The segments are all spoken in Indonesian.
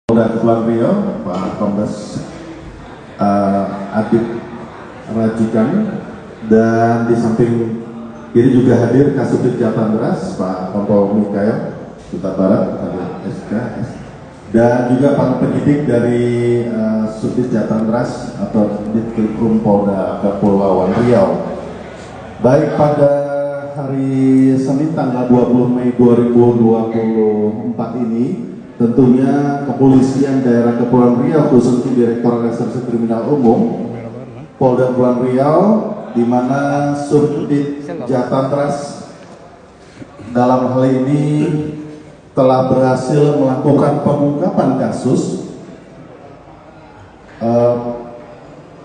Polda Kepulauan Riau, Pak Kombes Adib Rajikan, dan di samping kiri juga hadir Kasubdit Jatanras Pak Kompol Mikael Huta Barat, SK, dan juga para penyidik dari Subdit Jatanras atau Ditkrim Polda Kepulauan Riau. Baik, pada hari Senin tanggal 20 Mei 2024 ini, tentunya Kepolisian Daerah Kepulauan Riau khususnya Direktorat Reserse Kriminal Umum Polda Kepulauan Riau, di mana Subdit Jatanras dalam hal ini telah berhasil melakukan pengungkapan kasus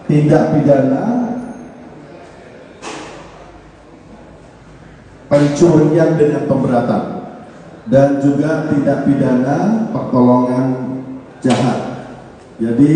tindak pidana pencurian dengan pemberatan dan juga tindak pidana pertolongan jahat. Jadi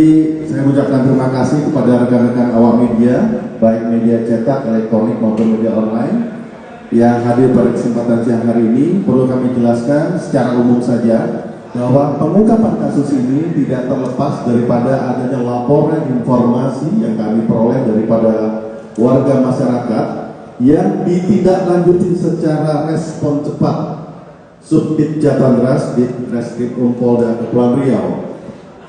saya mengucapkan terima kasih kepada rekan-rekan awak media, baik media cetak, elektronik maupun media online yang hadir pada kesempatan siang hari ini. Perlu kami jelaskan secara umum saja bahwa pengungkapan kasus ini tidak terlepas daripada adanya laporan informasi yang kami peroleh daripada warga masyarakat yang ditindaklanjuti secara respon cepat Subdit Jatanras di Reskrim Polda Kepulauan Riau.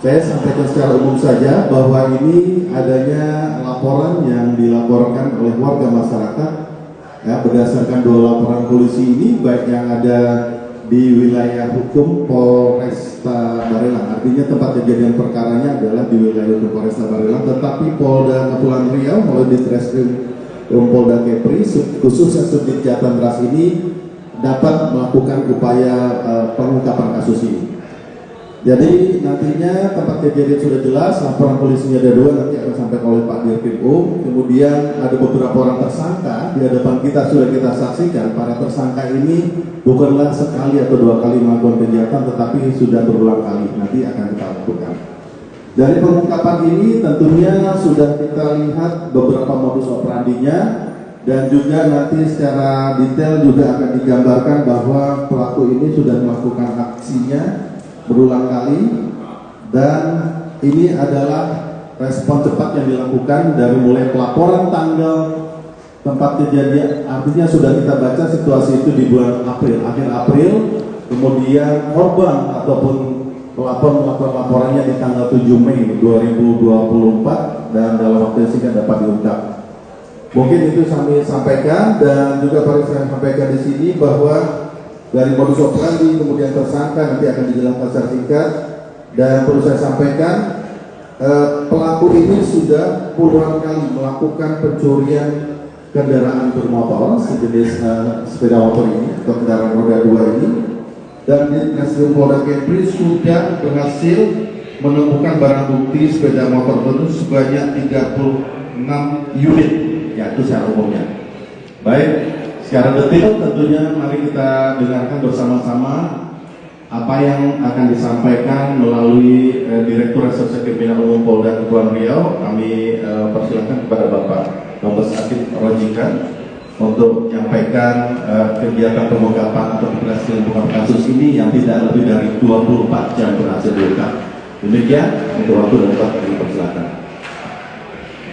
Saya sampaikan secara umum saja bahwa ini adanya laporan yang dilaporkan oleh warga masyarakat ya, berdasarkan 2 laporan polisi ini, baik yang ada di wilayah hukum Polresta Barelang, artinya tempat kejadian perkaranya adalah di wilayah hukum Polresta Barelang, tetapi Polda Kepulauan Riau melalui Ditreskrim Polda Kepri khususnya Subdit Jatanras ini dapat melakukan upaya pengungkapan kasus ini. Jadi nantinya tempat kejadian sudah jelas, laporan polisinya ada 2, nanti akan disampaikan oleh Pak Dirkrim Kemudian ada beberapa orang tersangka di hadapan kita sudah kita saksikan. Para tersangka ini bukanlah sekali atau 2 kali melakukan kejahatan, tetapi sudah berulang kali. Nanti akan kita lakukan. Dari pengungkapan ini tentunya sudah kita lihat beberapa modus operandinya, dan juga nanti secara detail juga akan digambarkan bahwa pelaku ini sudah melakukan aksinya berulang kali, dan ini adalah respon cepat yang dilakukan dari mulai pelaporan tanggal tempat kejadian, artinya sudah kita baca situasi itu di bulan April, akhir April, kemudian korban ataupun pelapor melakukan laporannya di tanggal 7 Mei 2024 dan dalam waktu singkat dapat diungkap. Mungkin itu kami sampaikan, dan juga perlu saya sampaikan di sini bahwa dari modus operandi kemudian tersangka nanti akan dijelaskan secara singkat, dan perlu saya sampaikan pelaku ini sudah puluhan kali melakukan pencurian kendaraan bermotor sejenis sepeda motor ini atau kendaraan roda 2 ini, dan di Reskrim Polda Kepri sudah berhasil menemukan barang bukti sepeda motor itu sebanyak 36 unit, ya itu secara umumnya. Baik, secara detail tentunya mari kita dengarkan bersama-sama apa yang akan disampaikan melalui Direktur Reserse Kriminal Umum Polda Kepulauan Riau. Kami persilakan kepada Bapak Kombes Adib Rajikan untuk menyampaikan kegiatan pengungkapan atau berhasil mengungkap kasus ini yang tidak lebih dari 24 jam berhasil diungkap. Demikian untuk waktu dan tempat, dipersilakan.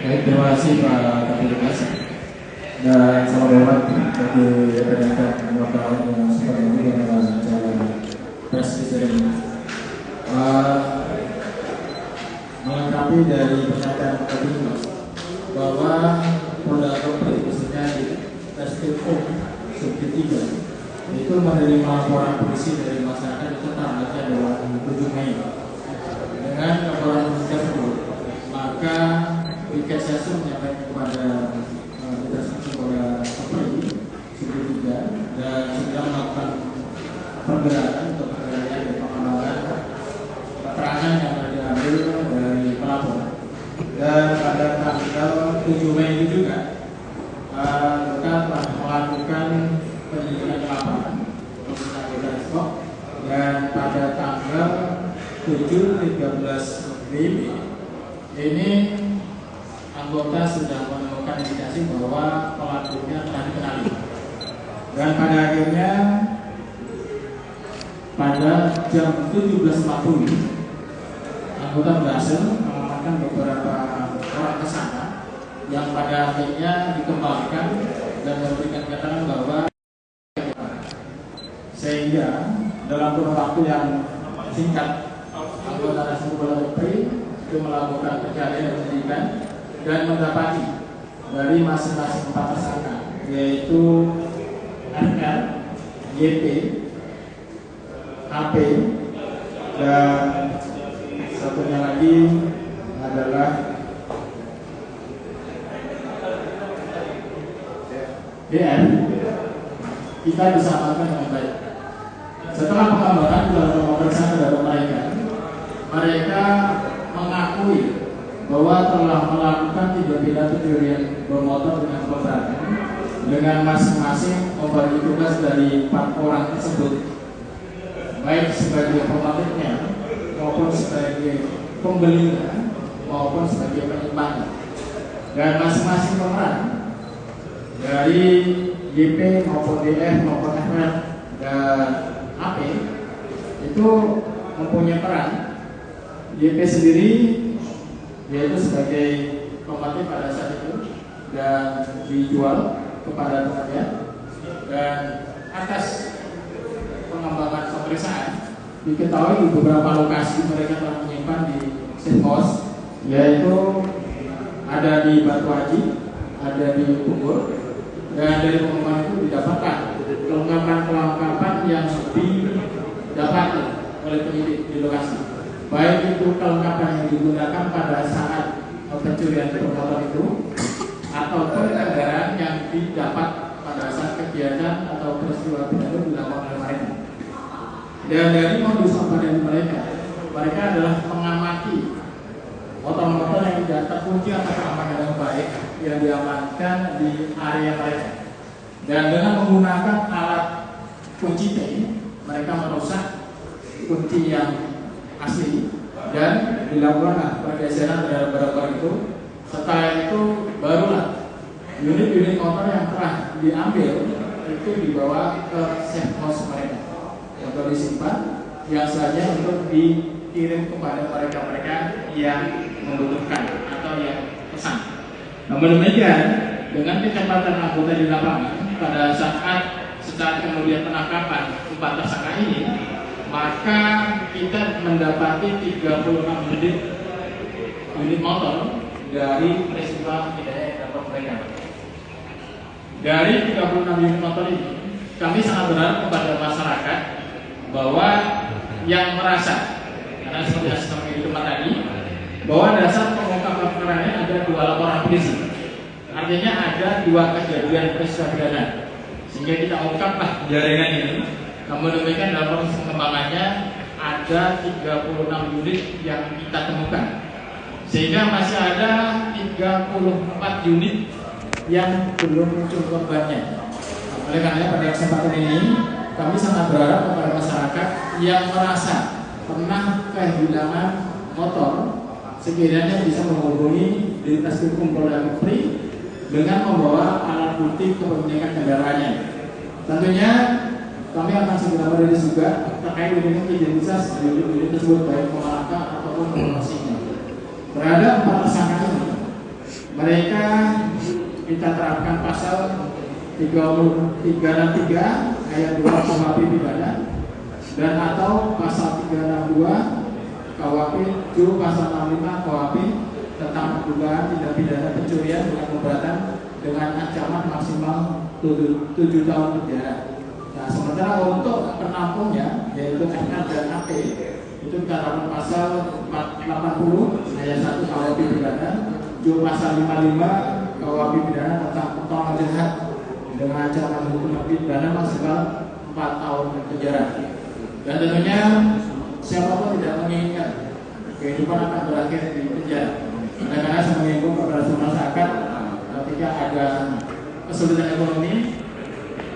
Baik, terima kasih Pak Kapolres. Dan selamat hormat bagi rekan-rekan wartawan yang sempat mengikuti acara press ini. Melengkapi dari pernyataan tadi bahwa Polda Kepri khususnya di Reskrim Subdit 3 itu menerima laporan polisi dari masyarakat itu tanggalnya adalah 7 Mei. Dengan laporan polisi tersebut, maka Piket Sesum menyampaikan kepada Polda Kepri Subdit 3 dan sudah melakukan pergerakan untuk pengendalian dan pengembangan keterangan yang diambil dari pelapor. Dan pada tanggal 7 Mei itu juga kita telah melakukan penyelidikan lapangan dan pada tanggal 7-13 Mei ini anggota sudah menemukan indikasi bahwa pelakunya telah dikenali, dan pada akhirnya pada jam 17.40 anggota berhasil mengamankan beberapa orang tersangka yang pada akhirnya dikembalikan dan memberikan keterangan bahwa sehingga dalam kurun waktu yang singkat anggota Reskrim Polda Kepri itu melakukan pencarian dan penyidikan dan mendapati dari masing-masing 4 tersangka yaitu RR, YP, HP, dan satunya lagi adalah DR. Kita bisa amankan dengan baik. Setelah pengembangan dalam pemeriksaan terhadap mereka mengakui bahwa telah melakukan 3 pidana pencurian bermotor dengan pemberatan dengan masing-masing membagi tugas dari 4 orang tersebut, baik sebagai pemotornya maupun sebagai pembelinya maupun sebagai penyimpannya. Dan masing-masing pemeran dari YP maupun DF maupun FR dan AP itu mempunyai peran. YP sendiri yaitu sebagai pemotor pada saat itu dan dijual kepada temannya, dan atas pengembangan pemeriksaan diketahui di beberapa lokasi mereka telah menyimpan di safe house, yaitu ada di Batu Haji, ada di Bogor, dan dari pengembangan itu didapatkan kelengkapan yang didapati oleh penyidik di lokasi, baik itu kelengkapan yang digunakan pada saat pencurian bermotor itu ataupun kendaraan yang didapat pada saat kegiatan atau peristiwa pidana dilakukan oleh mereka. Dan dari modus operandi mereka adalah mengamati motor-motor yang tidak terkunci atau keamanan yang baik yang diamankan di area mereka. Dan dengan menggunakan alat kunci T, mereka merusak kunci yang asli dan dilakukan pergeseran terhadap barang-barang itu. Setelah itu barulah unit-unit motor yang telah diambil itu dibawa ke safe house mereka untuk disimpan, yang saja untuk dikirim kepada mereka-mereka yang membutuhkan atau yang pesan. Namun demikian, dengan kecepatan anggota di lapangan pada saat kemudian penangkapan 4 tersangka ini, maka kita mendapati 36 unit motor dari peristiwa pidana yang dapat mereka. Dari 36 unit motor ini, kami sangat berharap kepada masyarakat bahwa yang merasa, karena seperti yang saya sampaikan tadi, bahwa dasar pengungkapan perkara ini ada 2 laporan polisi. Artinya ada 2 kejadian peristiwa pidana, sehingga kita ungkaplah jaringan ini. Namun demikian dalam proses pengembangannya ada 36 unit yang kita temukan, sehingga masih ada 34 unit yang belum muncul korbannya. Oleh karena pada kesempatan ini kami sangat berharap kepada masyarakat yang merasa pernah kehilangan motor, sekiranya bisa menghubungi di Reskrim Polda Kepri dengan membawa alat bukti kepemilikan kendaraannya. Tentunya kami akan segera merilis juga terkait dengan identitas unit tersebut, baik pengelaka ataupun promosinya. Terhadap 4 tersangka ini, mereka kita terapkan pasal 363 ayat 2 KUHP pidana dan atau pasal 362 KUHP juru pasal 65 KUHP tentang dugaan tindak pidana pencurian dengan pemberatan dengan ancaman maksimal 7 tahun penjara. Nah, sementara untuk penampungnya yaitu FR dan AP itu kita terapkan pasal 480 ayat 1 KUHP pidana, juru pasal 55 KUHP pidana tentang pertolongan jahat dengan ancaman hukuman pidana maksimal 4 tahun penjara. Dan tentunya siapapun tidak menginginkan kehidupan akan berakhir di penjara. Karena saya mengimbau kepada masyarakat ketika ada kesulitan ekonomi,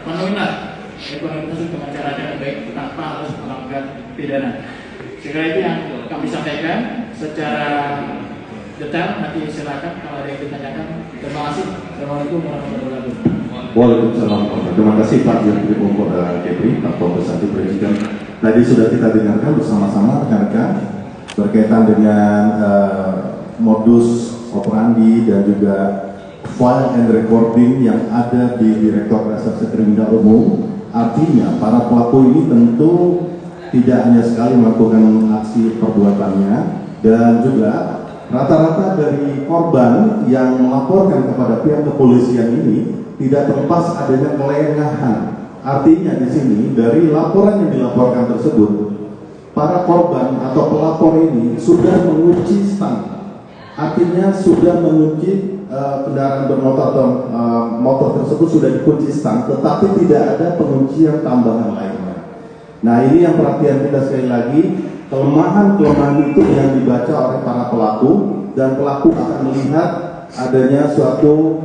penuhilah ekonomi tersebut dengan cara yang baik tanpa harus melanggar pidana. Sekali itu yang kami sampaikan secara detail. Nanti silakan kalau ada yang ditanyakan. Terima kasih. Assalamualaikum warahmatullahi wabarakatuh. Waalaikumsalam. Terima kasih Pak Dirkrim Polda Kepri, Pak Kombes Presiden. Tadi sudah kita dengarkan bersama-sama rekan-rekan berkaitan dengan modus operandi dan juga file and recording yang ada di Direktorat Reserse Kriminal Umum. Artinya para pelaku ini tentu tidak hanya sekali melakukan aksi perbuatannya, dan juga rata-rata dari korban yang melaporkan kepada pihak kepolisian ini tidak terlepas adanya kelengahan. Artinya di sini dari laporan yang dilaporkan tersebut, para korban atau pelapor ini sudah mengunci stang. Artinya sudah mengunci kendaraan bermotor atau motor tersebut sudah dikunci stang, tetapi tidak ada penguncian tambahan lainnya. Nah, ini yang perhatian kita sekali lagi, kelemahan-kelemahan itu yang dibaca oleh para pelaku, dan pelaku akan melihat adanya suatu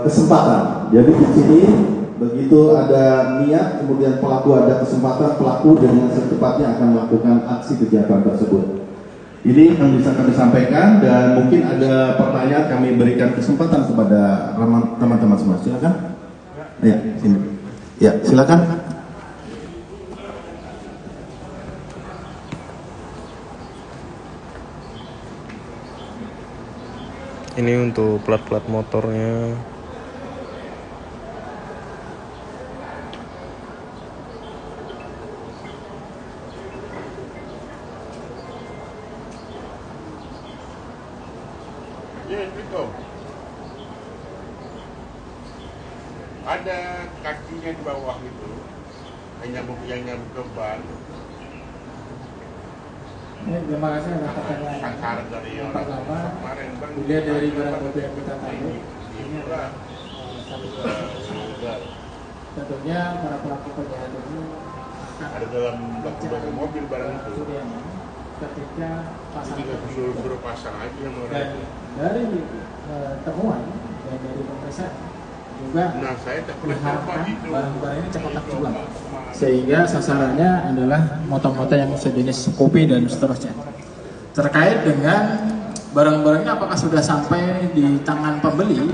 kesempatan. Jadi di sini begitu ada niat, kemudian pelaku ada kesempatan, pelaku dengan secepatnya akan melakukan aksi kejahatan tersebut. Ini yang bisa kami sampaikan, dan mungkin ada pertanyaan, kami berikan kesempatan kepada teman-teman semua. Silakan. Ya, sini. Ya, silakan. Ini untuk plat-plat motornya. Ada kakinya di bawah itu, yang nyambung ke ban. Terima kasih atas pertanyaan. Yang pertama, dilihat dari barang bukti yang kita tahu, ini adalah satu tentunya para pelaku kejahatan ini ada dalam mobil barang itu. Ketika pasang suruh pasang aja yang dan dari temuan dan dari pemeriksaan juga diharapkan barang-barang ini cepat terjual, sehingga sasarannya adalah motor-motor yang sejenis kopi dan seterusnya. Terkait dengan barang-barang ini apakah sudah sampai di tangan pembeli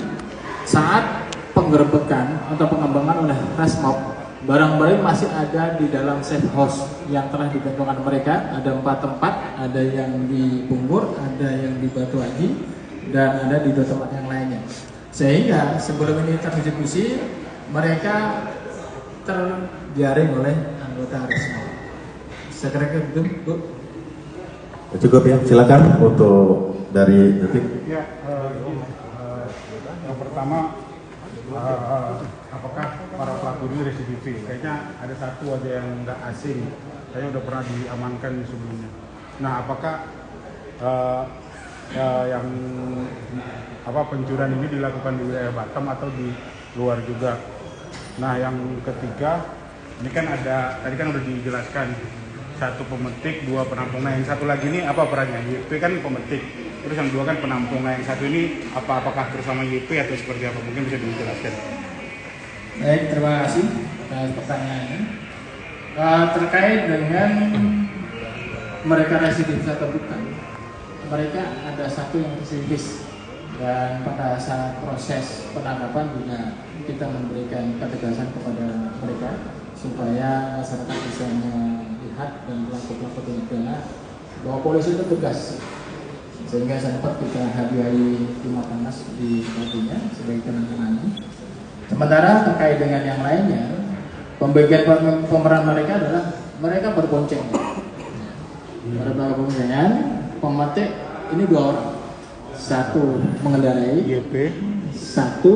saat penggerbekan atau pengembangan oleh Resmob, barang-barang masih ada di dalam safe house yang telah digantungkan mereka. Ada 4 tempat, ada yang di Bungur, ada yang di Batu Haji, dan ada di 2 tempat yang lainnya. Sehingga sebelum ini terdistribusi, mereka terjaring oleh anggota Resmob. Saya kira itu, Bu. Cukup ya, silakan untuk dari detik. Ya, yang pertama, apakah para pelaku ini residivis? Kayaknya ada satu aja yang nggak asing, kayaknya udah pernah diamankan sebelumnya. Nah, apakah yang pencurian ini dilakukan di wilayah Batam atau di luar juga? Nah, yang ketiga, ini kan ada, tadi kan udah dijelaskan, 1 pemetik, 2 penampung. Nah, yang satu lagi ini apa perannya? YP kan pemetik, terus yang 2 kan penampung. Nah, yang satu ini apakah bersama YP atau seperti apa? Mungkin bisa dijelaskan. Baik, terima kasih atas pertanyaannya. Terkait dengan mereka residivis atau bukan, mereka ada 1 yang residivis, dan pada saat proses penangkapan juga kita memberikan ketegasan kepada mereka supaya masyarakat bisa melihat dan pelaku-pelaku tindak pidana bahwa polisi itu tegas, sehingga sempat kita hadiahi Timur Tengah di Batunya sebagai kenang-kenangan. Sementara terkait dengan yang lainnya, pembagian pemeran mereka adalah mereka berbonceng. Pada pemboncengan, pemetik ini 2 orang, 1 mengendarai, 1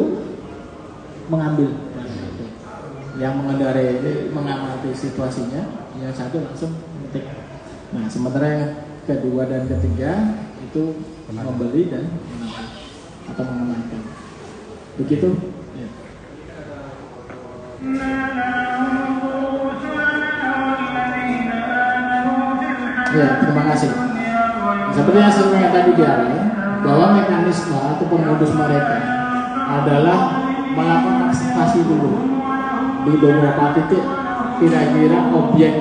mengambil. Yang mengendarai ini mengamati situasinya, yang 1 langsung memetik. Nah, sementara yang kedua dan ketiga itu membeli dan menangkap atau mengamankan. Begitu. Ya. Ya, terima kasih. Seperti yang saya tadi di awal, bahwa mekanisme ataupun modus mereka adalah melakukan observasi dulu di beberapa titik, kira-kira objek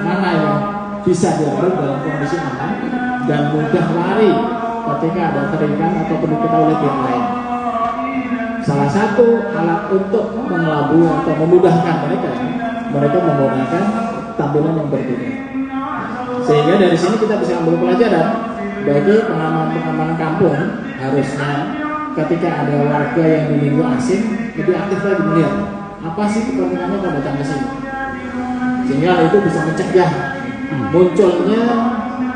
mana yang bisa diambil dalam kondisi aman dan mudah lari ketika ada terikan atau diketahui oleh pihak lain. Salah satu alat untuk mengelabui atau memudahkan mereka menggunakan tampilan yang berbeda. Sehingga dari sini kita bisa ambil pelajaran bagi pengaman kampung. Harusnya ketika ada warga yang diminggu asing lebih aktif lagi melihat apa sih kepentingannya kalau datang ke sini, sehingga itu bisa mencegah munculnya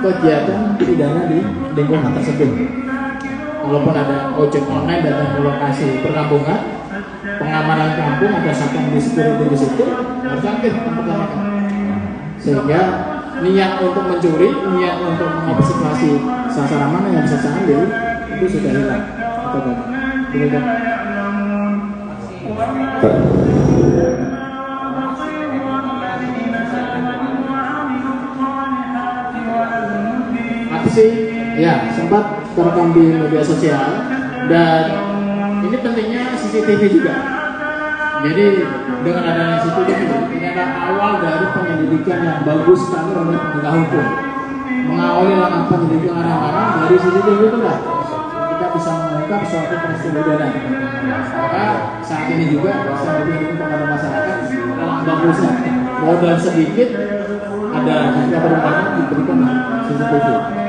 kegiatan pidana di lingkungan tersebut. Walaupun ada ojek online datang ke lokasi perkampungan, pengamanan kampung ada satpam di security di situ harus aktif mempertanyakan, sehingga niat untuk mencuri, niat untuk mengantisipasi sasaran mana yang bisa saya ambil itu sudah hilang atau bagaimana? Aksi ya sempat terekam di media sosial, dan ini pentingnya CCTV juga. Jadi dengan adanya CCTV ini adalah awal dari penyelidikan yang bagus sekali oleh penegak hukum. Mengawali langkah penyelidikan arah-arah dari CCTV itu lah kita bisa mengungkap suatu peristiwa pidana. Maka saat ini juga saya ingin kepada masyarakat dalam bagusnya modal sedikit ada jika perempuan diberikan CCTV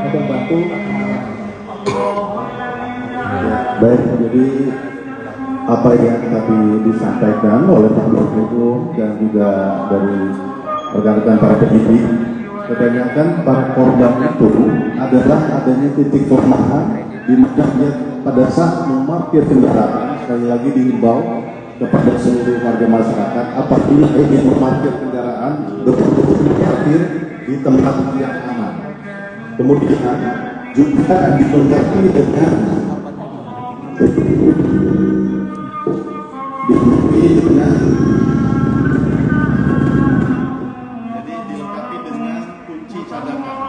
untuk membantu. Baik, jadi apa yang tadi disampaikan oleh Pak Hukum dan juga dari rekan-rekan para penyidik, kebanyakan para korban itu adalah adanya titik kelemahan di mana dia pada saat memarkir kendaraan. Sekali lagi dihimbau kepada seluruh warga masyarakat, apabila ingin memarkir kendaraan betul-betul diparkir di tempat yang aman. Kemudian juga dilengkapi dengan kunci cadangan,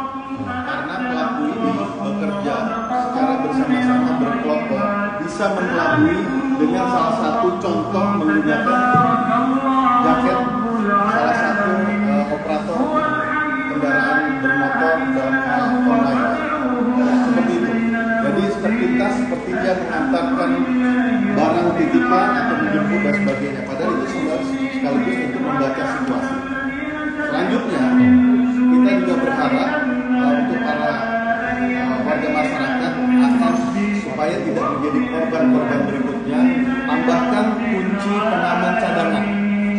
karena pelaku ini bekerja secara bersama-sama berkelompok, bisa mengelabui dengan salah satu contoh menggunakan jaket salah satu operator kendaraan bermotor dalam hal online seperti itu. Jadi sepintas seperti dia mengantarkan barang titipan atau menjemput dan sebagainya, padahal itu sekaligus untuk membaca situasi. Selanjutnya kita juga berharap untuk para warga masyarakat akan supaya tidak menjadi korban-korban berikutnya, tambahkan kunci pengaman cadangan.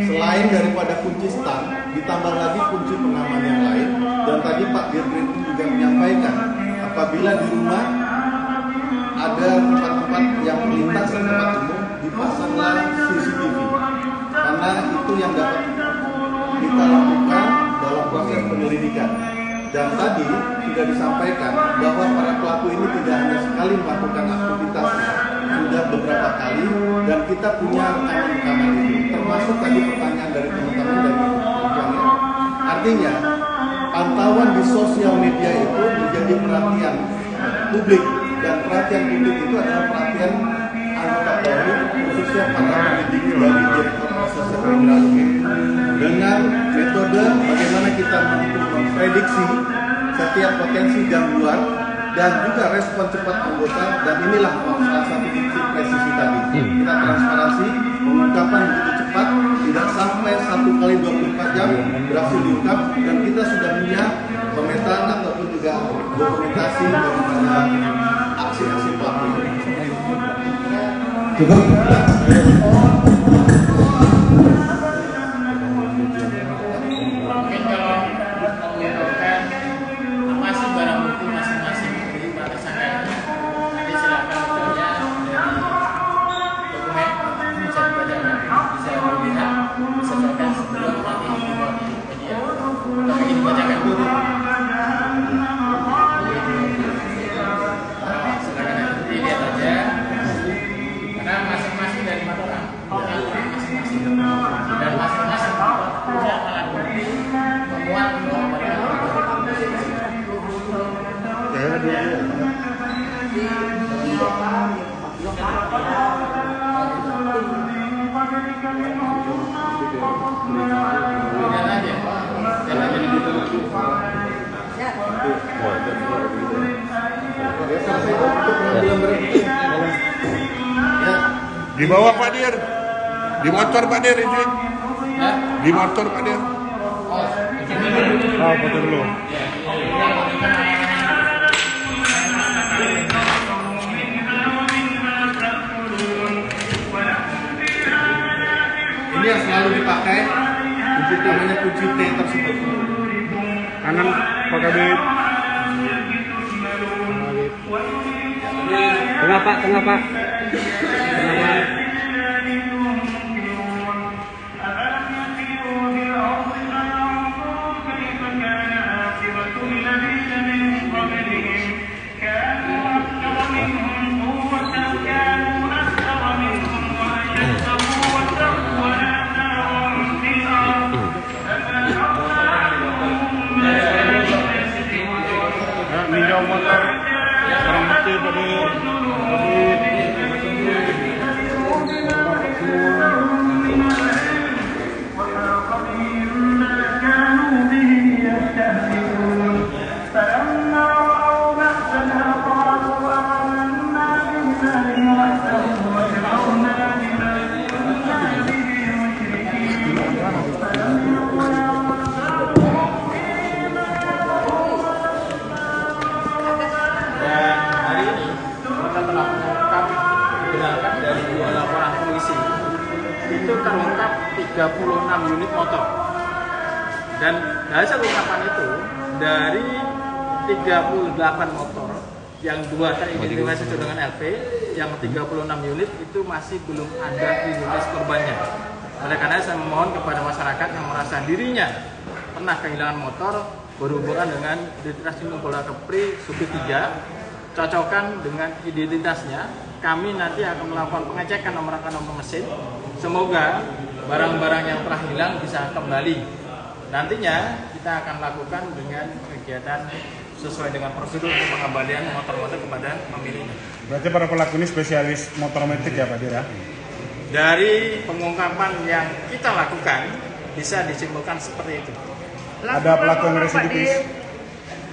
Selain daripada kunci stang, ditambah lagi kunci pengaman yang lain. Dan tadi Pak Dirjen juga menyampaikan, apabila di rumah ada tempat-tempat yang melintas di tempat umum, dipasanglah CCTV, karena itu yang dapat kita lakukan dalam proses penyelidikan. Dan tadi sudah disampaikan bahwa para pelaku ini tidak hanya sekali melakukan aktivitasnya, sudah beberapa kali, dan kita punya rekaman-rekaman itu, termasuk tadi pertanyaan dari teman-teman dari Ujangnya. Artinya pantauan di sosial media itu menjadi perhatian publik, dan perhatian publik itu adalah perhatian anggota Polri, khususnya para penyidik dari Direktorat Reserse Kriminal dengan metode bagaimana kita memprediksi setiap potensi gangguan dan juga respon cepat anggota. Dan inilah salah satu fungsi presisi tadi, kita transparansi, pengungkapan begitu cepat, tidak sampai 1 kali 24 jam berhasil diungkap, dan kita sudah punya pemetaan ataupun juga dokumentasi daripada aksi-aksi pelaku ini. Cukup. Di bawah Pak Dir, di motor Pak Dir, izin. Di motor Pak Dir. Oh, Oh, foto dulu. Ini yang selalu dipakai untuk namanya kunci T tersebut. Kanan Pak Kabit. Tengah Pak, tengah Pak. Tengah Pak. Ninjau motor orang mati pada itu terungkap 36 unit motor, dan hasil ungkapan itu dari 38 motor yang 2 teridentifikasi dengan LP, yang 36 unit itu masih belum ada identitas korbannya. Oleh karena saya memohon kepada masyarakat yang merasa dirinya pernah kehilangan motor berhubungan dengan identitas Polda Kepri Subdit 3, cocokkan dengan identitasnya. Kami nanti akan melakukan pengecekan nomor mesin. Semoga barang-barang yang telah hilang bisa kembali. Nantinya kita akan lakukan dengan kegiatan sesuai dengan prosedur untuk pengembalian motor-motor kepada pemiliknya. Berarti para pelaku ini spesialis motor metik ya Pak Dira? Dari pengungkapan yang kita lakukan bisa disimpulkan seperti itu. Ada pelaku yang residivis?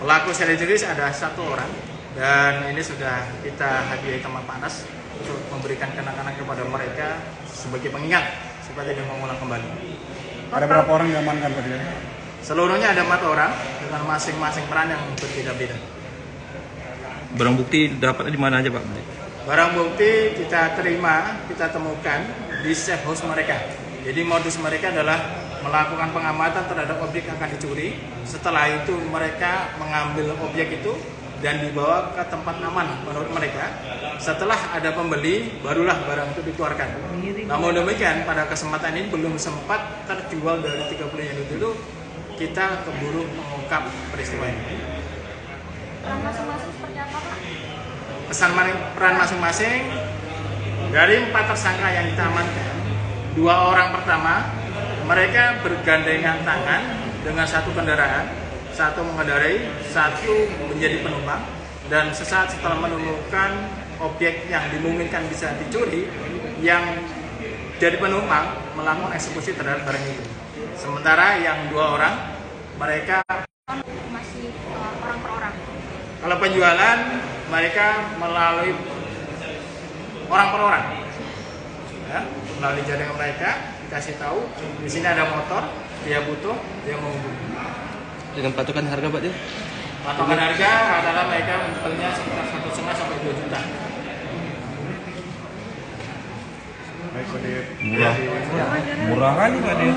Pelaku residivis ada 1 orang, dan ini sudah kita hadiahi teman panas untuk memberikan kenang-kenang kepada mereka sebagai pengingat supaya tidak mengulang kembali. Ada berapa orang yang diamankan Pak Dira? Seluruhnya ada 4 orang dengan masing-masing peran yang berbeda-beda. Barang bukti dapatnya di mana aja Pak? Barang bukti kita terima, kita temukan di safe house mereka. Jadi modus mereka adalah melakukan pengamatan terhadap objek yang akan dicuri. Setelah itu mereka mengambil objek itu dan dibawa ke tempat aman menurut mereka. Setelah ada pembeli, barulah barang itu dikeluarkan. Namun demikian, pada kesempatan ini belum sempat terjual dari 30 unit itu, kita keburu mengungkap peristiwa ini. Peran masing-masing seperti apa Pak? Peran masing-masing dari 4 tersangka yang kita amankan, 2 orang pertama mereka bergandengan tangan dengan 1 kendaraan, 1 mengendarai, 1 menjadi penumpang, dan sesaat setelah menemukan objek yang dimungkinkan bisa dicuri, yang jadi penumpang melakukan eksekusi terhadap barang itu. Sementara yang 2 orang mereka Masih orang per orang. kalau penjualan mereka melalui orang per orang, ya, melalui jaringan mereka dikasih tahu di sini ada motor, dia butuh, dia mau hubungi. Dengan patokan harga Pak Dira? Patokan harga adalah mereka menjualnya sekitar 1,5 sampai 2 juta. Baik Pak Dira. Murah kali Pak Dira.